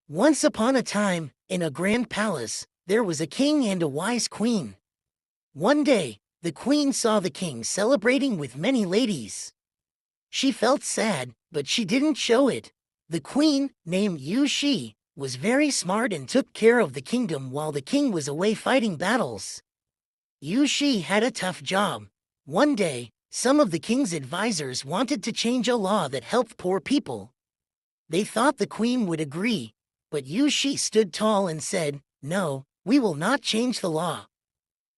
Once upon a time, in a grand palace, there was a king and a wise queen. One day, the queen saw the king celebrating with many ladies. She felt sad, but she didn't show it. The queen, named Shi, was very smart and took care of the kingdom while the king was away fighting battles. Shi had a tough job. One day, some of the king's advisors wanted to change a law that helped poor people. They thought the queen would agree, but Shi stood tall and said, "No, we will not change the law."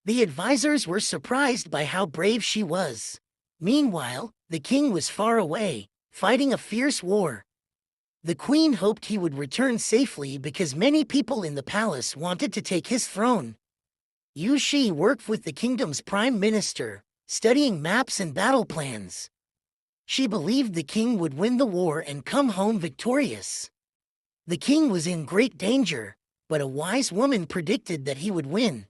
The advisors were surprised by how brave she was. Meanwhile, the king was far away, fighting a fierce war. The queen hoped he would return safely because many people in the palace wanted to take his throne. Shi worked with the kingdom's prime minister, studying maps and battle plans. She believed the king would win the war and come home victorious. The king was in great danger, but a wise woman predicted that he would win.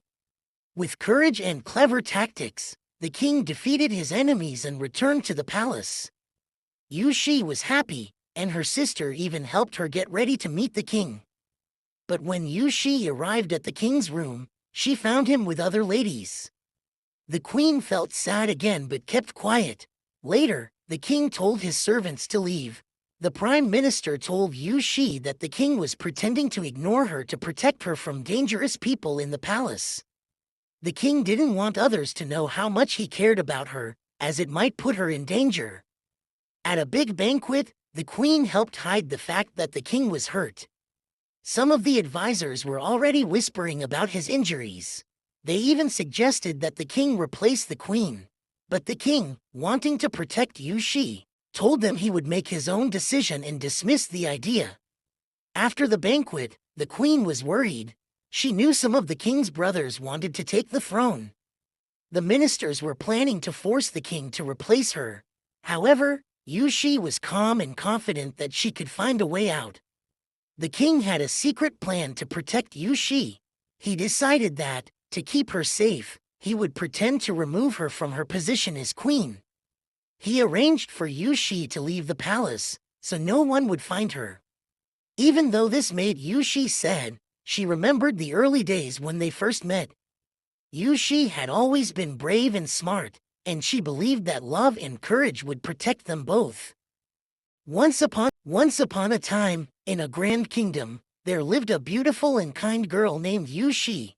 With courage and clever tactics, the king defeated his enemies and returned to the palace. Shi was happy, and her sister even helped her get ready to meet the king. But when Shi arrived at the king's room, she found him with other ladies. The queen felt sad again but kept quiet. Later, the king told his servants to leave. The prime minister told Shi that the king was pretending to ignore her to protect her from dangerous people in the palace. The king didn't want others to know how much he cared about her, as it might put her in danger. At a big banquet, the queen helped hide the fact that the king was hurt. Some of the advisors were already whispering about his injuries. They even suggested that the king replace the queen. But the king, wanting to protect Shi, told them he would make his own decision and dismissed the idea. After the banquet, the queen was worried. She knew some of the king's brothers wanted to take the throne. The ministers were planning to force the king to replace her. However, Shi was calm and confident that she could find a way out. The king had a secret plan to protect Shi. He decided that, to keep her safe, he would pretend to remove her from her position as queen. He arranged for Shi to leave the palace, so no one would find her. Even though this made Shi sad, she remembered the early days when they first met. Shi had always been brave and smart, and she believed that love and courage would protect them both. Once upon a time, in a grand kingdom, there lived a beautiful and kind girl named Shi.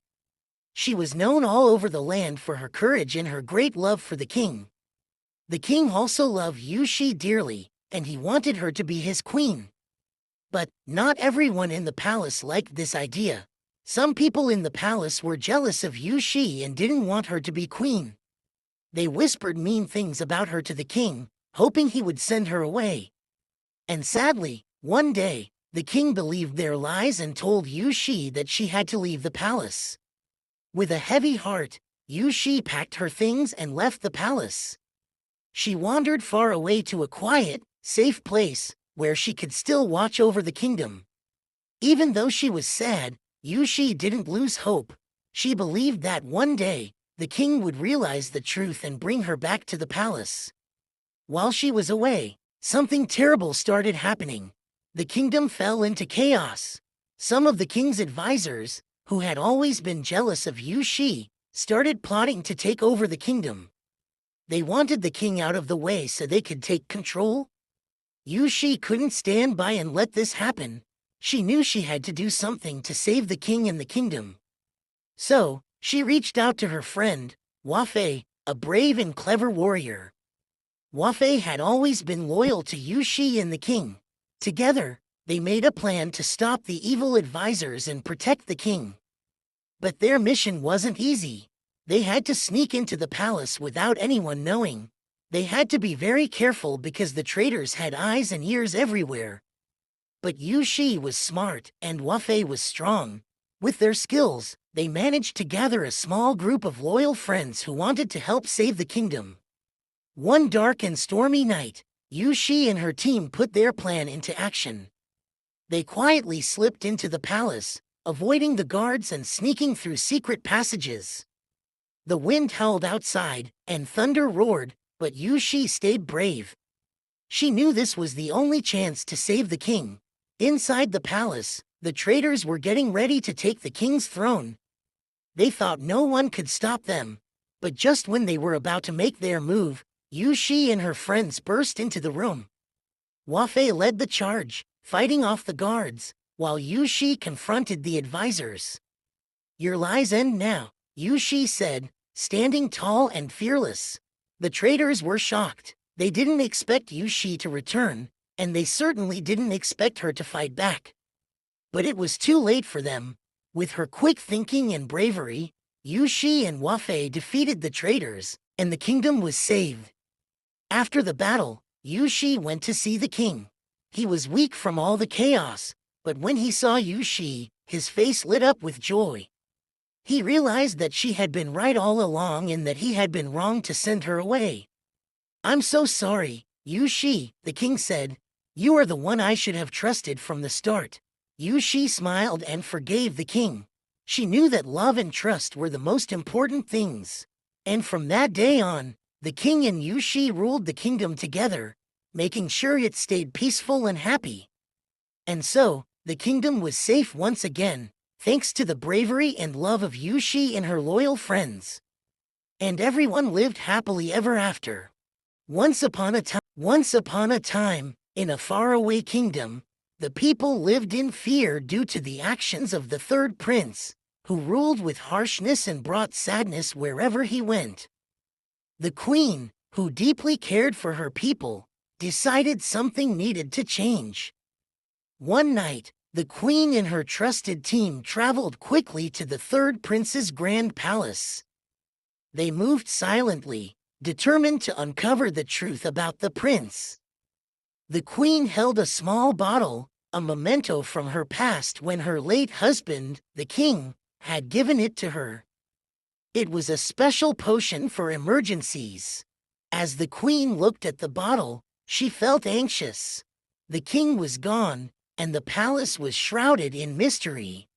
She was known all over the land for her courage and her great love for the king. The king also loved Shi dearly, and he wanted her to be his queen. But not everyone in the palace liked this idea. Some people in the palace were jealous of Shi and didn't want her to be queen. They whispered mean things about her to the king, hoping he would send her away. And sadly, one day, the king believed their lies and told Shi that she had to leave the palace. With a heavy heart, Shi packed her things and left the palace. She wandered far away to a quiet, safe place, where she could still watch over the kingdom. Even though she was sad, Shi didn't lose hope. She believed that one day, the king would realize the truth and bring her back to the palace. While she was away, something terrible started happening. The kingdom fell into chaos. Some of the king's advisors, who had always been jealous of Shi, started plotting to take over the kingdom. They wanted the king out of the way so they could take control. Shi couldn't stand by and let this happen. She knew she had to do something to save the king and the kingdom. So, she reached out to her friend, Wafei, a brave and clever warrior. Wafei had always been loyal to Shi and the king. Together, they made a plan to stop the evil advisors and protect the king. But their mission wasn't easy. They had to sneak into the palace without anyone knowing. They had to be very careful because the traitors had eyes and ears everywhere. But Shi was smart and Wafei was strong. With their skills, they managed to gather a small group of loyal friends who wanted to help save the kingdom. One dark and stormy night, Shi and her team put their plan into action. They quietly slipped into the palace, avoiding the guards and sneaking through secret passages. The wind howled outside, and thunder roared, but Shi stayed brave. She knew this was the only chance to save the king. Inside the palace, The traitors were getting ready to take the king's throne. They thought no one could stop them, but just when they were about to make their move, Yushi and her friends burst into the room. Wafei led the charge, fighting off the guards, while Yushi confronted the advisors. "Your lies end now," Yushi said, standing tall and fearless. The traitors were shocked. They didn't expect Yushi to return, and they certainly didn't expect her to fight back. But it was too late for them. With her quick thinking and bravery, Yushi and Wafei defeated the traitors, and the kingdom was saved. After the battle, Yushi went to see the king. He was weak from all the chaos, but when he saw Yushi, his face lit up with joy. He realized that she had been right all along and that he had been wrong to send her away. "I'm so sorry, Yushi," the king said. "You are the one I should have trusted from the start." Yushi smiled and forgave the king. She knew that love and trust were the most important things. And from that day on, the king and Yushi ruled the kingdom together, making sure it stayed peaceful and happy. And so, the kingdom was safe once again, thanks to the bravery and love of Yushi and her loyal friends. And everyone lived happily ever after. Once upon a time, in a faraway kingdom, the people lived in fear due to the actions of the third prince, who ruled with harshness and brought sadness wherever he went. The queen, who deeply cared for her people, decided something needed to change. One night, the queen and her trusted team traveled quickly to the third prince's grand palace. They moved silently, determined to uncover the truth about the prince. The queen held a small bottle, a memento from her past when her late husband, the king, had given it to her. It was a special potion for emergencies. As the queen looked at the bottle, she felt anxious. The king was gone, and the palace was shrouded in mystery.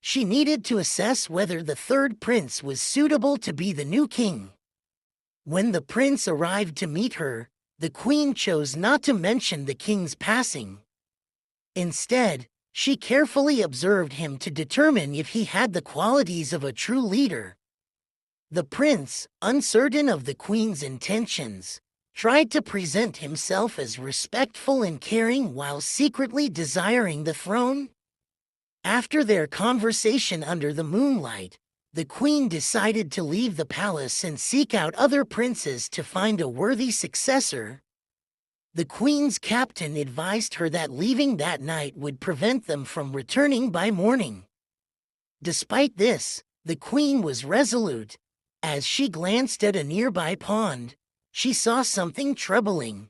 She needed to assess whether the third prince was suitable to be the new king. When the prince arrived to meet her, the queen chose not to mention the king's passing. Instead, she carefully observed him to determine if he had the qualities of a true leader. The prince, uncertain of the queen's intentions, tried to present himself as respectful and caring while secretly desiring the throne. After their conversation under the moonlight, the queen decided to leave the palace and seek out other princes to find a worthy successor. The queen's captain advised her that leaving that night would prevent them from returning by morning. Despite this, the queen was resolute. As she glanced at a nearby pond, she saw something troubling.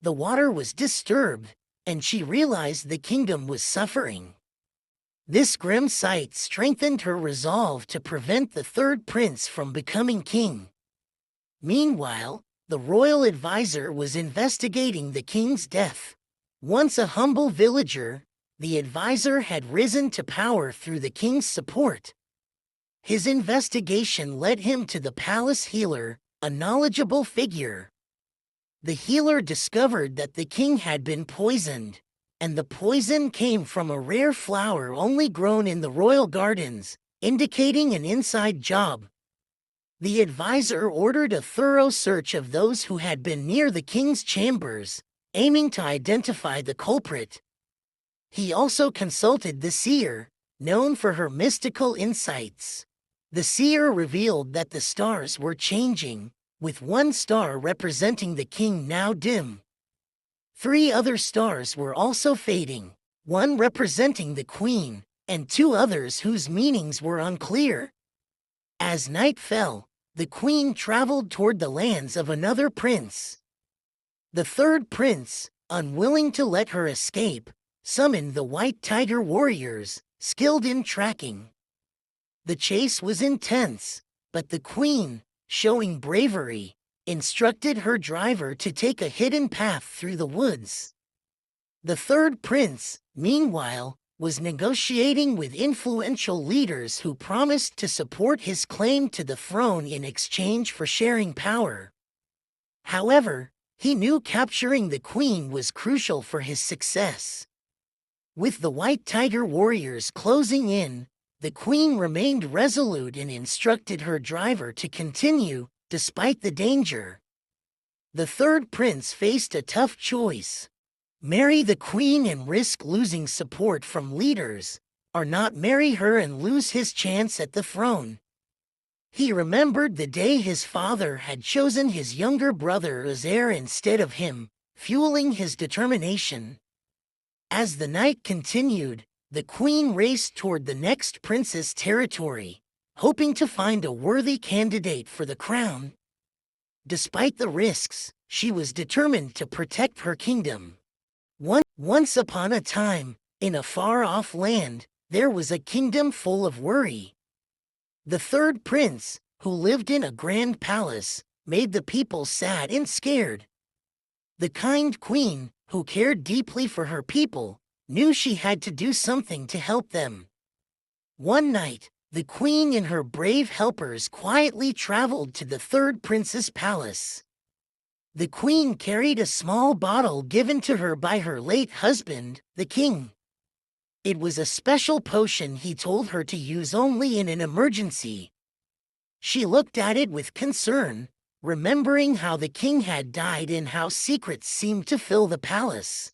The water was disturbed, and she realized the kingdom was suffering. This grim sight strengthened her resolve to prevent the third prince from becoming king. Meanwhile, the royal advisor was investigating the king's death. Once a humble villager, the advisor had risen to power through the king's support. His investigation led him to the palace healer, a knowledgeable figure. The healer discovered that the king had been poisoned, and the poison came from a rare flower only grown in the royal gardens, indicating an inside job. The advisor ordered a thorough search of those who had been near the king's chambers, aiming to identify the culprit. He also consulted the seer, known for her mystical insights. The seer revealed that the stars were changing, with one star representing the king now dim. 3 other stars were also fading, one representing the queen, and 2 others whose meanings were unclear. As night fell, the queen traveled toward the lands of another prince. The third prince, unwilling to let her escape, summoned the White Tiger warriors, skilled in tracking. The chase was intense, but the queen, showing bravery, instructed her driver to take a hidden path through the woods. The third prince, meanwhile, was negotiating with influential leaders who promised to support his claim to the throne in exchange for sharing power. However, he knew capturing the queen was crucial for his success. With the white tiger warriors closing in, the queen remained resolute and instructed her driver to continue, despite the danger. The third prince faced a tough choice. Marry the queen and risk losing support from leaders, or not marry her and lose his chance at the throne. He remembered the day his father had chosen his younger brother as heir instead of him, fueling his determination. As the night continued, the queen raced toward the next prince's territory, hoping to find a worthy candidate for the crown. Despite the risks, she was determined to protect her kingdom. Once upon a time, in a far-off land, there was a kingdom full of worry. The third prince, who lived in a grand palace, made the people sad and scared. The kind queen, who cared deeply for her people, knew she had to do something to help them. One night, the queen and her brave helpers quietly traveled to the third prince's palace. The queen carried a small bottle given to her by her late husband, the king. It was a special potion he told her to use only in an emergency. She looked at it with concern, remembering how the king had died and how secrets seemed to fill the palace.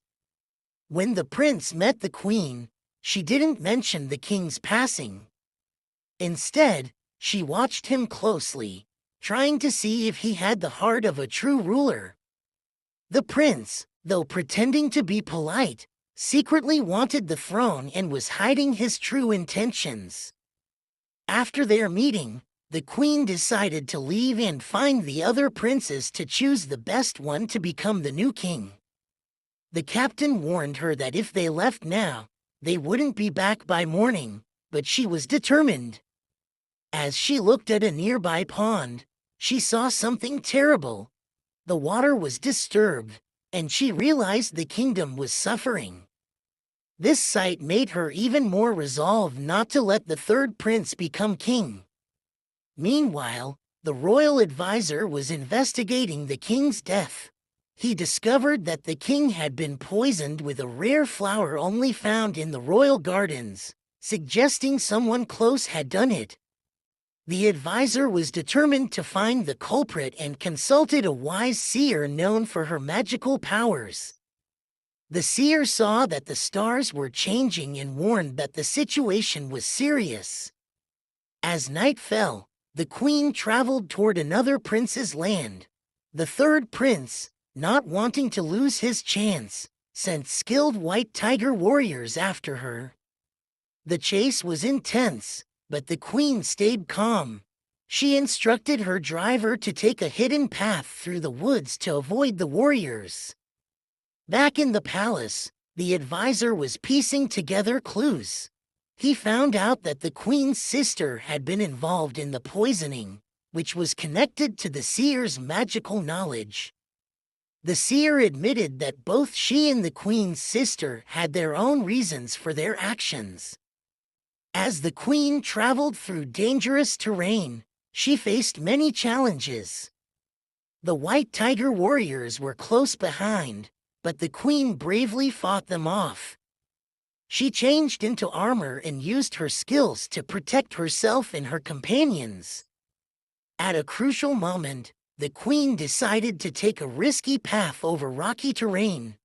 When the prince met the queen, she didn't mention the king's passing. Instead, she watched him closely, trying to see if he had the heart of a true ruler. The prince, though pretending to be polite, secretly wanted the throne and was hiding his true intentions. After their meeting, the queen decided to leave and find the other princes to choose the best one to become the new king. The captain warned her that if they left now, they wouldn't be back by morning, but she was determined. As she looked at a nearby pond, she saw something terrible. The water was disturbed, and she realized the kingdom was suffering. This sight made her even more resolved not to let the third prince become king. Meanwhile, the royal advisor was investigating the king's death. He discovered that the king had been poisoned with a rare flower only found in the royal gardens, suggesting someone close had done it. The advisor was determined to find the culprit and consulted a wise seer known for her magical powers. The seer saw that the stars were changing and warned that the situation was serious. As night fell, the queen traveled toward another prince's land. The third prince, not wanting to lose his chance, sent skilled white tiger warriors after her. The chase was intense, but the queen stayed calm. She instructed her driver to take a hidden path through the woods to avoid the warriors. Back in the palace, the advisor was piecing together clues. He found out that the queen's sister had been involved in the poisoning, which was connected to the seer's magical knowledge. The seer admitted that both she and the queen's sister had their own reasons for their actions. As the queen traveled through dangerous terrain, she faced many challenges. The white tiger warriors were close behind, but the queen bravely fought them off. She changed into armor and used her skills to protect herself and her companions. At a crucial moment, the queen decided to take a risky path over rocky terrain.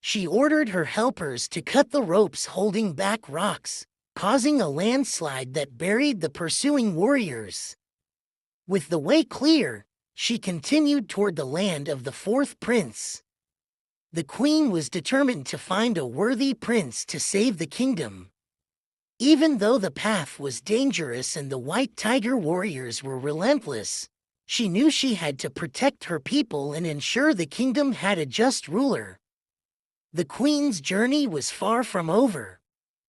She ordered her helpers to cut the ropes holding back rocks, causing a landslide that buried the pursuing warriors. With the way clear, she continued toward the land of the fourth prince. The queen was determined to find a worthy prince to save the kingdom. Even though the path was dangerous and the white tiger warriors were relentless, she knew she had to protect her people and ensure the kingdom had a just ruler. The queen's journey was far from over.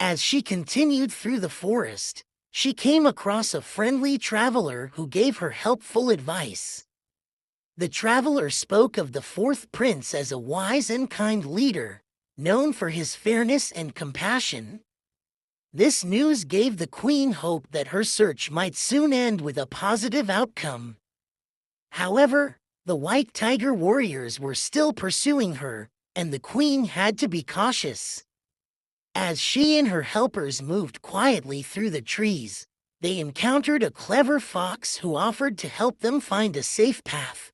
As she continued through the forest, she came across a friendly traveler who gave her helpful advice. The traveler spoke of the fourth prince as a wise and kind leader, known for his fairness and compassion. This news gave the queen hope that her search might soon end with a positive outcome. However, the white tiger warriors were still pursuing her, and the queen had to be cautious. As she and her helpers moved quietly through the trees, they encountered a clever fox who offered to help them find a safe path.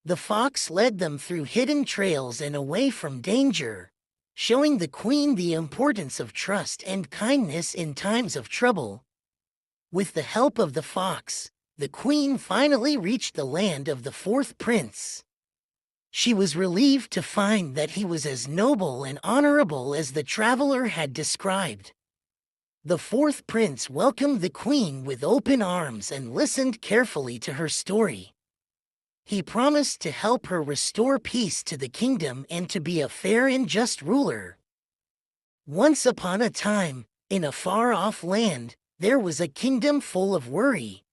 The fox led them through hidden trails and away from danger, showing the queen the importance of trust and kindness in times of trouble. With the help of the fox, the queen finally reached the land of the fourth prince. She was relieved to find that he was as noble and honorable as the traveler had described. The fourth prince welcomed the queen with open arms and listened carefully to her story. He promised to help her restore peace to the kingdom and to be a fair and just ruler. Once upon a time, in a far-off land, there was a kingdom full of worry.